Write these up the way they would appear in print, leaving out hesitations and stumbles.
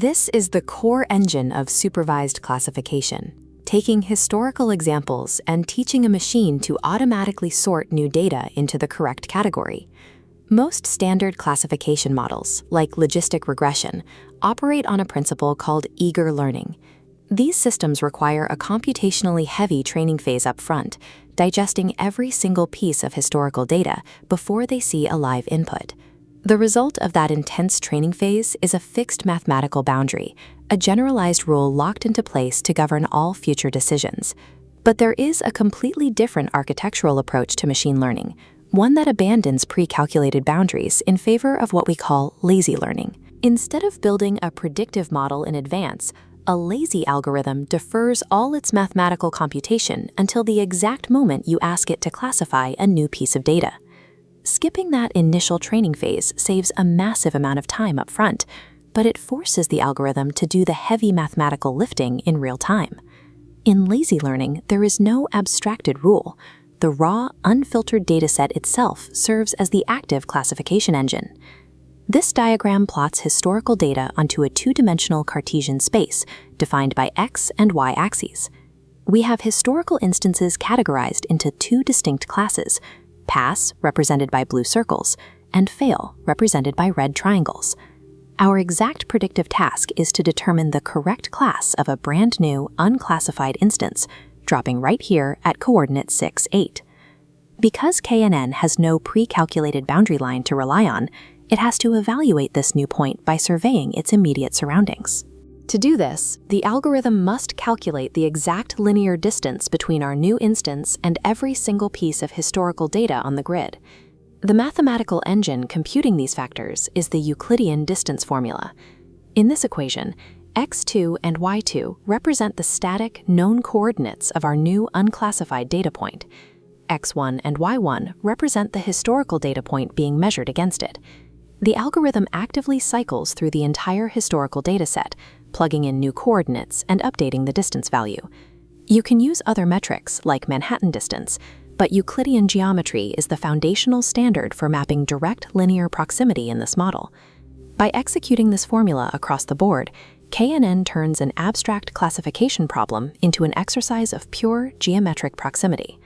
This is the core engine of supervised classification, taking historical examples and teaching a machine to automatically sort new data into the correct category. Most standard classification models, like logistic regression, operate on a principle called eager learning. These systems require a computationally heavy training phase up front, digesting every single piece of historical data before they see a live input. The result of that intense training phase is a fixed mathematical boundary, a generalized rule locked into place to govern all future decisions. But there is a completely different architectural approach to machine learning, one that abandons pre-calculated boundaries in favor of what we call lazy learning. Instead of building a predictive model in advance, a lazy algorithm defers all its mathematical computation until the exact moment you ask it to classify a new piece of data. Skipping that initial training phase saves a massive amount of time up front, but it forces the algorithm to do the heavy mathematical lifting in real time. In lazy learning, there is no abstracted rule. The raw, unfiltered dataset itself serves as the active classification engine. This diagram plots historical data onto a two-dimensional Cartesian space defined by x and y axes. We have historical instances categorized into two distinct classes: pass, represented by blue circles, and fail, represented by red triangles. Our exact predictive task is to determine the correct class of a brand new, unclassified instance, dropping right here at coordinate 6, 8. Because KNN has no pre-calculated boundary line to rely on, it has to evaluate this new point by surveying its immediate surroundings. To do this, the algorithm must calculate the exact linear distance between our new instance and every single piece of historical data on the grid. The mathematical engine computing these factors is the Euclidean distance formula. In this equation, x2 and y2 represent the static, known coordinates of our new unclassified data point. x1 and y1 represent the historical data point being measured against it. The algorithm actively cycles through the entire historical dataset, plugging in new coordinates and updating the distance value. You can use other metrics, like Manhattan distance, but Euclidean geometry is the foundational standard for mapping direct linear proximity in this model. By executing this formula across the board, KNN turns an abstract classification problem into an exercise of pure geometric proximity.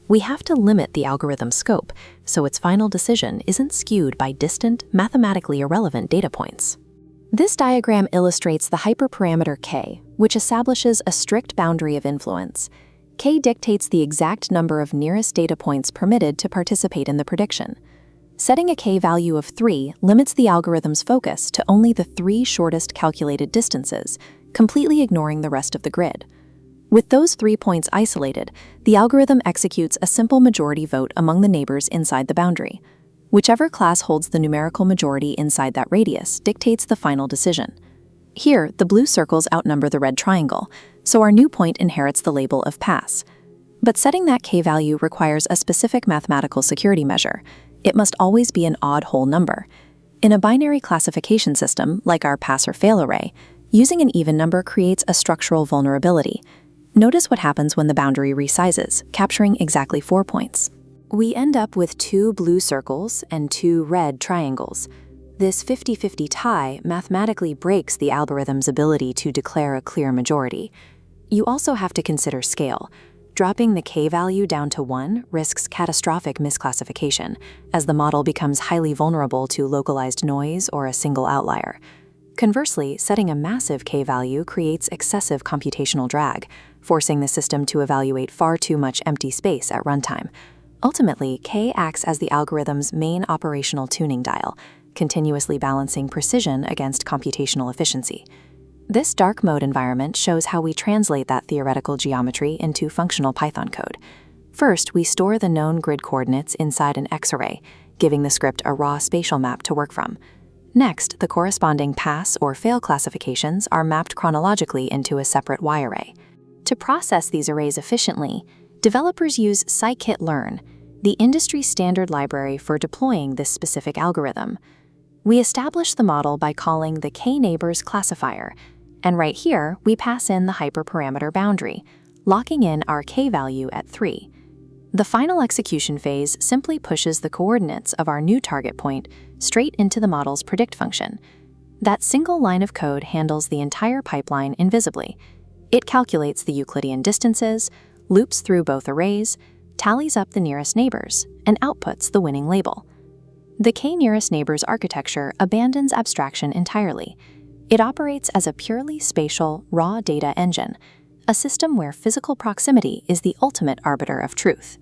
We have to limit the algorithm's scope, so its final decision isn't skewed by distant, mathematically irrelevant data points. This diagram illustrates the hyperparameter k, which establishes a strict boundary of influence. K dictates the exact number of nearest data points permitted to participate in the prediction. Setting a k value of 3 limits the algorithm's focus to only the 3 shortest calculated distances, completely ignoring the rest of the grid. With those 3 points isolated, the algorithm executes a simple majority vote among the neighbors inside the boundary. Whichever class holds the numerical majority inside that radius dictates the final decision. Here, the blue circles outnumber the red triangle, so our new point inherits the label of pass. But setting that k value requires a specific mathematical security measure. It must always be an odd whole number. In a binary classification system, like our pass or fail array, using an even number creates a structural vulnerability. Notice what happens when the boundary resizes, capturing exactly 4 points. We end up with 2 blue circles and 2 red triangles. This 50-50 tie mathematically breaks the algorithm's ability to declare a clear majority. You also have to consider scale. Dropping the k value down to 1 risks catastrophic misclassification, as the model becomes highly vulnerable to localized noise or a single outlier. Conversely, setting a massive k value creates excessive computational drag, forcing the system to evaluate far too much empty space at runtime. Ultimately, k acts as the algorithm's main operational tuning dial, continuously balancing precision against computational efficiency. This dark mode environment shows how we translate that theoretical geometry into functional Python code. First, we store the known grid coordinates inside an X array, giving the script a raw spatial map to work from. Next, the corresponding pass or fail classifications are mapped chronologically into a separate Y array. To process these arrays efficiently, developers use scikit-learn, the industry standard library for deploying this specific algorithm. We establish the model by calling the kneighbors classifier, and right here we pass in the hyperparameter boundary, locking in our k value at 3. The final execution phase simply pushes the coordinates of our new target point straight into the model's predict function. That single line of code handles the entire pipeline invisibly. It calculates the Euclidean distances, loops through both arrays, tallies up the nearest neighbors, and outputs the winning label. The k-nearest neighbors architecture abandons abstraction entirely. It operates as a purely spatial, raw data engine, a system where physical proximity is the ultimate arbiter of truth.